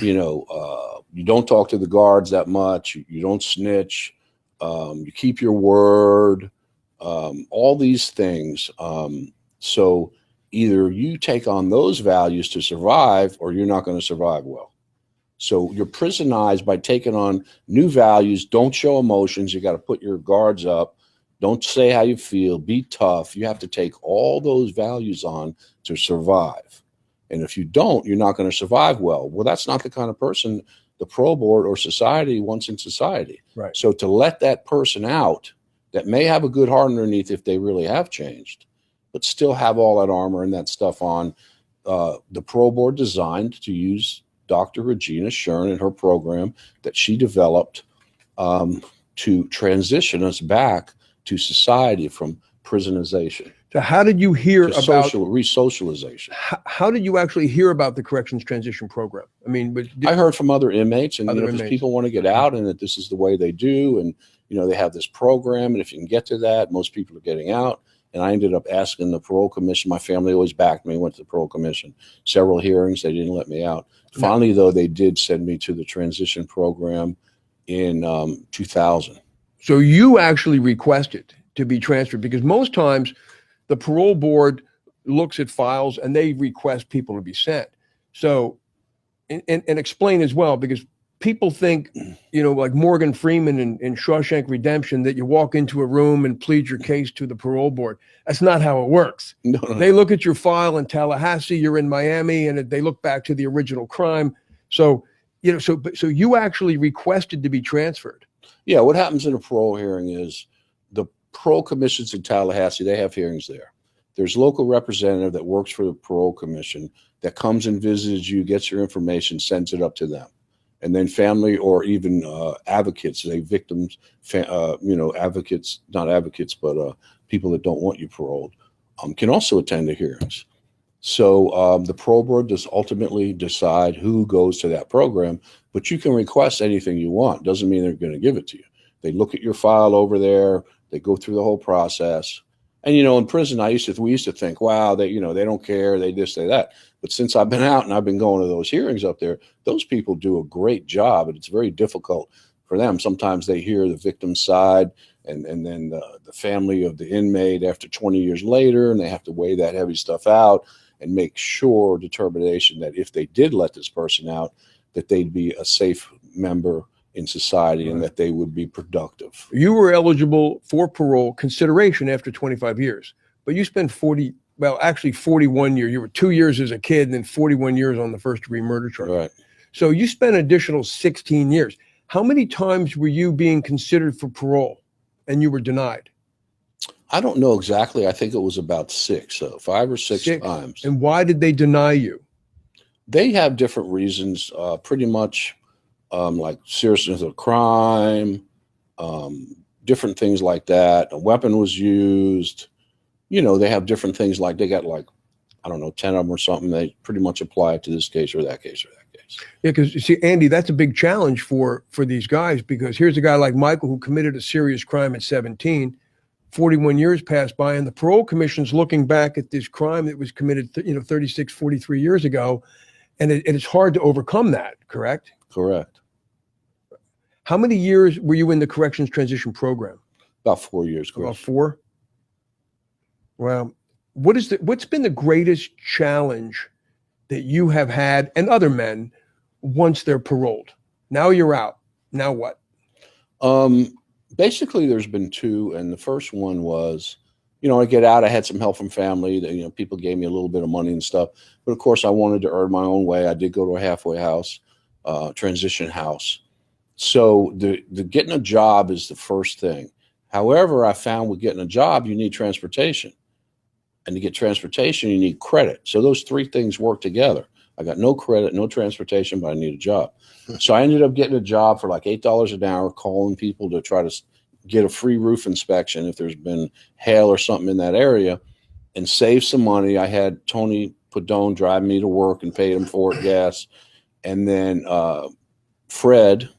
You don't talk to the guards that much. You don't snitch. You keep your word. All these things. So either you take on those values to survive or you're not going to survive well. So you're prisonized by taking on new values. Don't show emotions. You got to put your guards up. Don't say how you feel. Be tough. You have to take all those values on to survive. And if you don't, you're not going to survive well. Well, that's not the kind of person the parole board or society wants in society. Right. So to let that person out that may have a good heart underneath if they really have changed, but still have all that armor and that stuff on, the parole board designed to use Dr. Regina Schern and her program that she developed to transition us back to society from prisonization. So how did you hear to about resocialization? How did you actually hear about the corrections transition program? I mean, I heard from other inmates, and Other because inmates. people want to get out, and that this is the way they do, and they have this program, and if you can get to that, most people are getting out. And I ended up asking the parole commission. My family always backed me. Went to the parole commission, several hearings. They didn't let me out. Finally, though, they did send me to the transition program in 2000. So you actually requested to be transferred, because most times the parole board looks at files and they request people to be sent. So, and explain as well, because people think, like Morgan Freeman in Shawshank Redemption, that you walk into a room and plead your case to the parole board. That's not how it works. No. They look at your file in Tallahassee, you're in Miami, and they look back to the original crime. So, so you actually requested to be transferred. Yeah, what happens in a parole hearing is the parole commissions in Tallahassee, they have hearings there. There's a local representative that works for the parole commission that comes and visits you, gets your information, sends it up to them. And then family or even advocates, victims, advocates, not advocates, but people that don't want you paroled, can also attend the hearings. So the parole board does ultimately decide who goes to that program, but you can request anything you want. Doesn't mean they're going to give it to you. They look at your file over there. They go through the whole process. And, in prison, we used to think, wow, they don't care. They this, they that. But since I've been out and I've been going to those hearings up there, those people do a great job, and it's very difficult for them. Sometimes they hear the victim's side and then the family of the inmate after 20 years later, and they have to weigh that heavy stuff out and make sure determination that if they did let this person out, that they'd be a safe member in society and that they would be productive. You were eligible for parole consideration after 25 years, but you spent 41 years. You were 2 years as a kid and then 41 years on the first degree murder charge. Right. So you spent an additional 16 years. How many times were you being considered for parole and you were denied? I don't know exactly. I think it was about 5 or 6 times. And why did they deny you? They have different reasons, pretty much like seriousness of crime, different things like that. A weapon was used. They have different things, like they got 10 of them or something. They pretty much apply it to this case or that case or that case. Yeah, because you see, Andy, that's a big challenge for these guys, because here's a guy like Michael who committed a serious crime at 17. 41 years passed by, and the parole commission's looking back at this crime that was committed 36, 43 years ago, and it's hard to overcome that, correct? Correct. How many years were you in the corrections transition program? About 4 years, Chris. About 4? Well, what's been the greatest challenge that you have had, and other men, once they're paroled? Now you're out. Now what? Basically, there's been 2, and the first one was, I get out. I had some help from family. That people gave me a little bit of money and stuff. But of course, I wanted to earn my own way. I did go to a halfway house, transition house. So the getting a job is the first thing. However, I found with getting a job, you need transportation. And to get transportation, you need credit. So those 3 things work together. I got no credit, no transportation, but I need a job. So I ended up getting a job for like $8 an hour, calling people to try to get a free roof inspection if there's been hail or something in that area, and save some money. I had Tony Padone drive me to work and paid him for it, gas. And then Fred,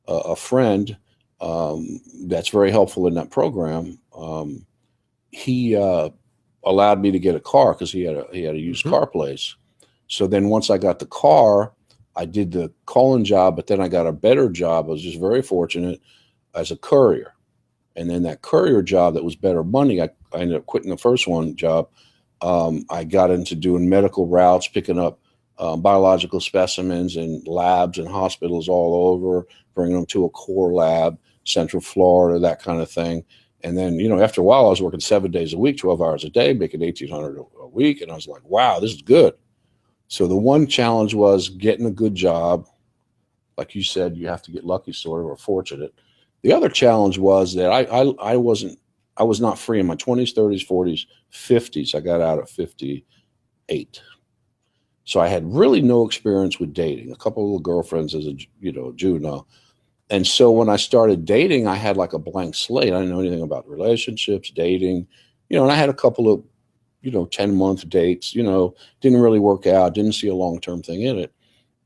a friend that's very helpful in that program, he allowed me to get a car because he had a used car place. So then once I got the car, I did the calling job, but then I got a better job. I was just very fortunate as a courier. And then that courier job that was better money, I ended up quitting the first job I got into doing medical routes, picking up biological specimens in labs and hospitals all over, bringing them to a core lab, Central Florida, that kind of thing. And then, after a while, I was working 7 days a week, 12 hours a day, making $1,800 a week. And I was like, wow, this is good. So the one challenge was getting a good job. Like you said, you have to get lucky, sort of, or fortunate. The other challenge was that I was not free in my 20s, 30s, 40s, 50s. I got out at 58. So I had really no experience with dating. A couple of girlfriends as a juvenile. And so when I started dating, I had like a blank slate. I didn't know anything about relationships, dating, and I had a couple of, 10-month dates, didn't really work out, didn't see a long-term thing in it.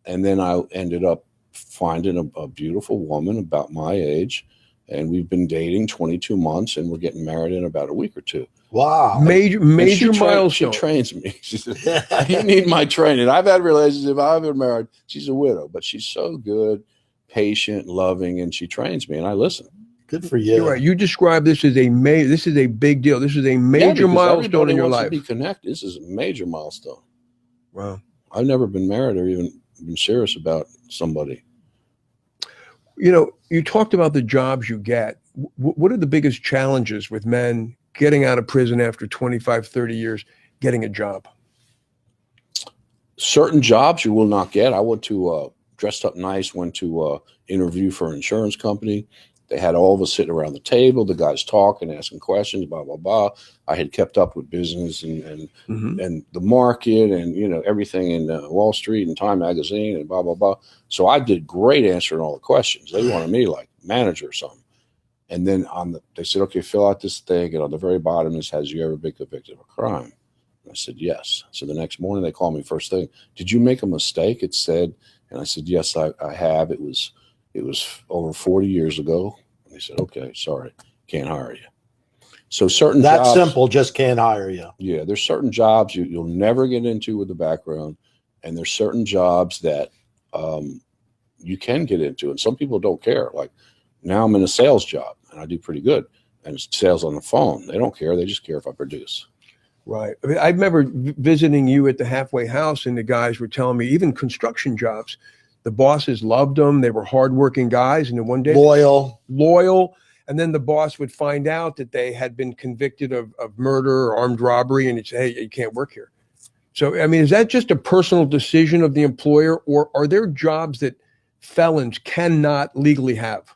And then I ended up finding a beautiful woman about my age. And we've been dating 22 months and we're getting married in about a week or two. Wow. Major milestone. She trains me. She says, you need my training. I've had relationships. I've been married. She's a widow, but she's so good, patient, loving, and she trains me and I listen. Good for you. You're right. You describe this as this is a big deal. This is a major milestone in your life. To be connected. This is a major milestone. Wow. I've never been married or even been serious about somebody. You talked about the jobs you get. What are the biggest challenges with men getting out of prison after 25, 30 years, getting a job? Certain jobs you will not get. I went to dressed up nice, went to interview for an insurance company. They had all of us sitting around the table, the guys talking, asking questions, blah, blah, blah. I had kept up with business and the market and, everything in Wall Street and Time Magazine and blah, blah, blah. So I did great answering all the questions. They wanted me like manager or something. And then they said, okay, fill out this thing. And on the very bottom, it says, has you ever been convicted of a crime? And I said, yes. So the next morning they called me first thing. Did you make a mistake? It said, and I said, yes, I have. It was over 40 years ago. And they said, okay, sorry, can't hire you. So certain That's jobs, simple, just can't hire you. Yeah, there's certain jobs you'll never get into with the background. And there's certain jobs that you can get into. And some people don't care. Like now I'm in a sales job and I do pretty good. And it's sales on the phone. They don't care. They just care if I produce. Right. I mean, I remember visiting you at the halfway house and the guys were telling me even construction jobs, the bosses loved them. They were hardworking guys. And then one day, loyal. And then the boss would find out that they had been convicted of murder or armed robbery. And he'd say, hey, you can't work here. So, I mean, is that just a personal decision of the employer, or are there jobs that felons cannot legally have?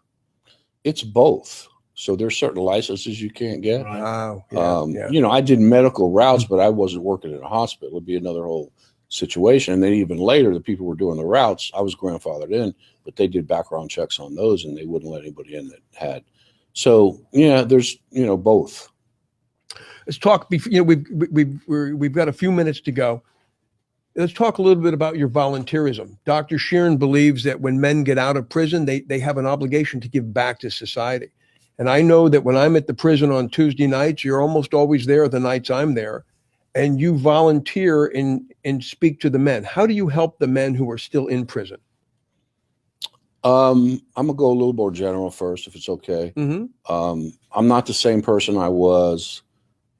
It's both. So there's certain licenses you can't get. Wow. I did medical routes, but I wasn't working in a hospital. It'd be another whole situation. And then even later, the people who were doing the routes, I was grandfathered in, but they did background checks on those and they wouldn't let anybody in that had. So, yeah, there's, both. Let's talk. We've got a few minutes to go. Let's talk a little bit about your volunteerism. Dr. Sheeran believes that when men get out of prison, they have an obligation to give back to society. And I know that when I'm at the prison on Tuesday nights, you're almost always there the nights I'm there, and you volunteer and speak to the men. How do you help the men who are still in prison? I'm gonna go a little more general first, if it's okay. I'm not the same person I was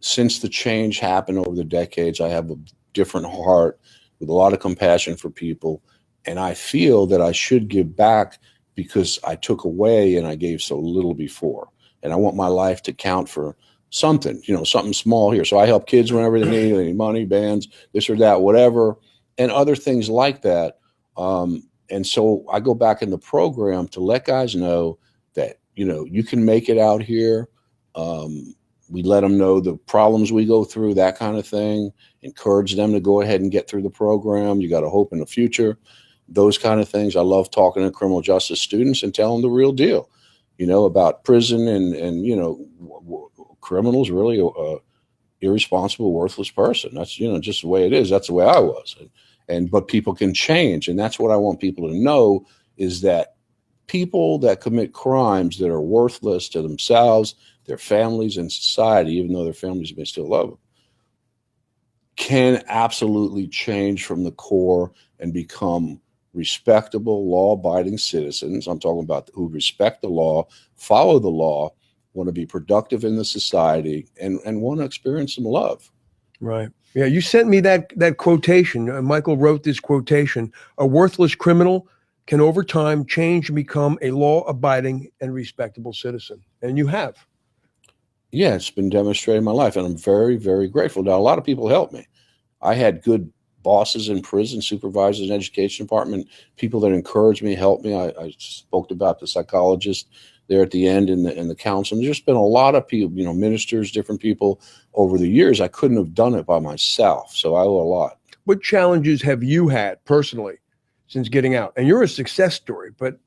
since the change happened over the decades. I have a different heart with a lot of compassion for people, and I feel that I should give back because I took away and I gave so little before. And I want my life to count for something, something small here. So I help kids whenever they need money, bands, this or that, whatever, and other things like that. And so I go back in the program to let guys know that, you can make it out here. We let them know the problems we go through, that kind of thing, encourage them to go ahead and get through the program. You got a hope in the future, those kind of things. I love talking to criminal justice students and telling them the real deal, about prison and criminals really irresponsible, worthless person. That's, just the way it is. That's the way I was. But people can change. And that's what I want people to know is that people that commit crimes that are worthless to themselves, their families, and society, even though their families may still love them, can absolutely change from the core and become respectable, law-abiding citizens. I'm talking about who respect the law, follow the law, want to be productive in the society, and want to experience some love. Right. Yeah. You sent me that quotation. Michael wrote this quotation: "A worthless criminal can over time change and become a law-abiding and respectable citizen." And you have. Yeah, it's been demonstrated in my life, and I'm very, very grateful. Now, a lot of people helped me. I had good bosses in prison, supervisors in the education department, people that encouraged me, helped me. I spoke about the psychologist there at the end in the council. And there's just been a lot of people, ministers, different people over the years. I couldn't have done it by myself, so I owe a lot. What challenges have you had personally since getting out? And you're a success story, but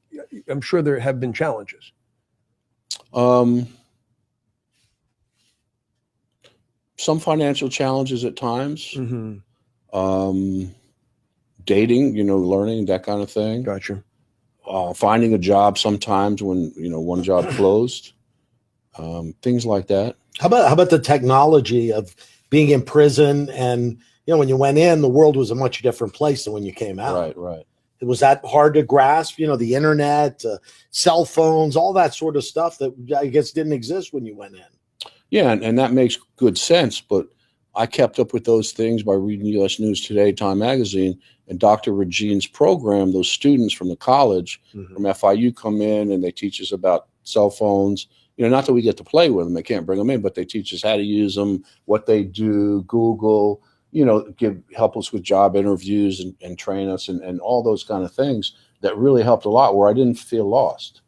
I'm sure there have been challenges. Some financial challenges at times. Mm-hmm. Dating, learning, that kind of thing. Gotcha. Finding a job sometimes when, one job closed. Things like that. How about the technology of being in prison? And, when you went in, the world was a much different place than when you came out. Right. Was that hard to grasp? The internet, cell phones, all that sort of stuff that I guess didn't exist when you went in. Yeah, and that makes good sense, but I kept up with those things by reading U.S. News Today, Time Magazine, and Dr. Regine's program. Those students from the college, from FIU, come in and they teach us about cell phones. Not that we get to play with them, they can't bring them in, but they teach us how to use them, what they do, Google, help us with job interviews and train us and all those kind of things that really helped a lot, where I didn't feel lost.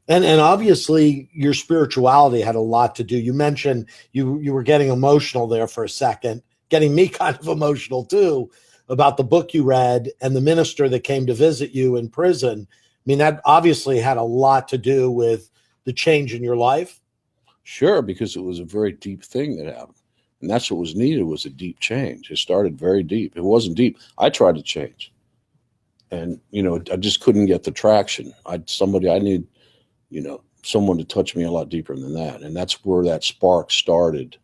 And obviously your spirituality had a lot to do. You mentioned you were getting emotional there for a second, getting me kind of emotional too, about the book you read and the minister that came to visit you in prison. I mean, that obviously had a lot to do with the change in your life. Sure, because it was a very deep thing that happened. And that's what was needed, was a deep change. It started very deep. It wasn't deep. I tried to change. And, I just couldn't get the traction. I need someone to touch me a lot deeper than that. And that's where that spark started.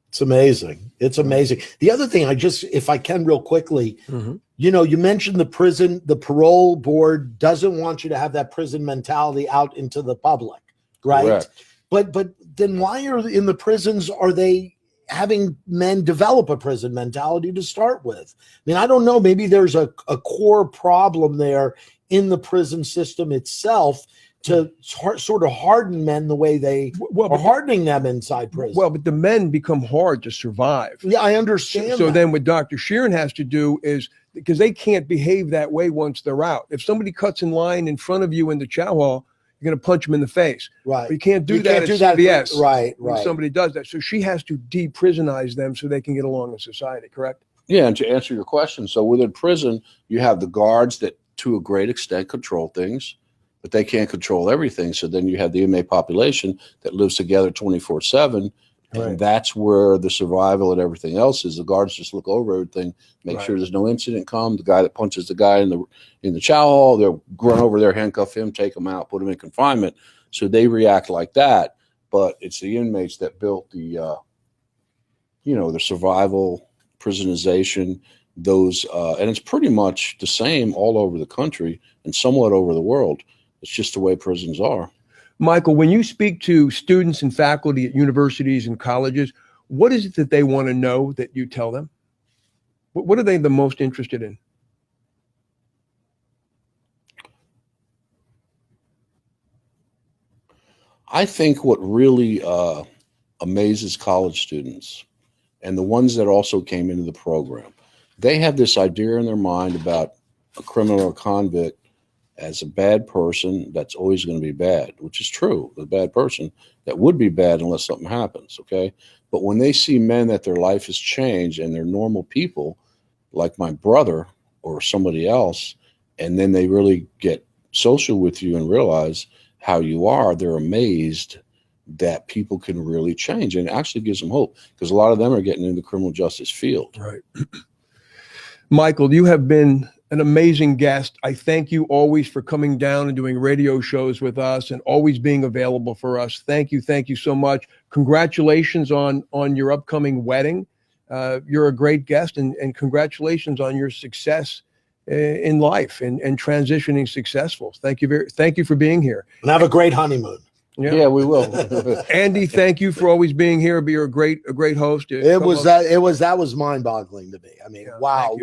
It's amazing. It's amazing. The other thing, if I can real quickly, you mentioned the parole board doesn't want you to have that prison mentality out into the public, right? Correct. But then why in the prisons are they having men develop a prison mentality to start with? I mean, I don't know. Maybe there's a core problem there in the prison system itself to sort of harden men the way they are hardening them inside prison. Well, but the men become hard to survive. Yeah, I understand. So then what Dr. Sheeran has to do is, because they can't behave that way once they're out. If somebody cuts in line in front of you in the chow hall, you're going to punch them in the face. Right. But you can't do that at CBS. Right. When somebody does that. So she has to de-prisonize them so they can get along in society, correct? Yeah, and to answer your question, so within prison, you have the guards that to a great extent control things, but they can't control everything. So then you have the inmate population that lives together 24/7. And that's where the survival and everything else is. The guards just look over everything, make sure there's no incident come. The guy that punches the guy in the chow hall, they'll run over there, handcuff him, take him out, put him in confinement. So they react like that. But it's the inmates that built the survival, prisonization, those, and it's pretty much the same all over the country and somewhat over the world. It's just the way prisons are. Michael, when you speak to students and faculty at universities and colleges, what is it that they want to know that you tell them? What are they the most interested in? I think what really amazes college students, and the ones that also came into the program, they have this idea in their mind about a criminal or convict as a bad person that's always going to be bad, which is true. The bad person that would be bad unless something happens, okay? But when they see men that their life has changed and they're normal people, like my brother or somebody else, and then they really get social with you and realize how you are, they're amazed that people can really change, and it actually gives them hope, because a lot of them are getting into the criminal justice field. Right. Michael, you have been an amazing guest. I thank you always for coming down and doing radio shows with us and always being available for us. Thank you. Thank you so much. Congratulations on your upcoming wedding. You're a great guest, and congratulations on your success in life and transitioning successful. Thank you for being here. And have a great honeymoon. Yeah, we will. Andy, thank you for always being here. You're a great host. That was mind-boggling to me. I mean, Yeah, wow,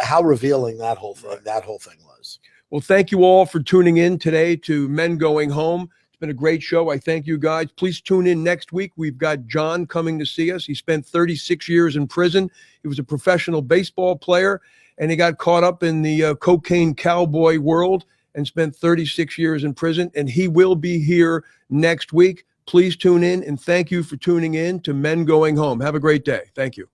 how revealing that whole thing was. Well, thank you all for tuning in today to Men Going Home. It's been a great show. I thank you guys. Please tune in next week. We've got John coming to see us. He spent 36 years in prison. He was a professional baseball player, and he got caught up in the cocaine cowboy world and spent 36 years in prison. And he will be here next week. Please tune in, and thank you for tuning in to Men Going Home. Have a great day. Thank you.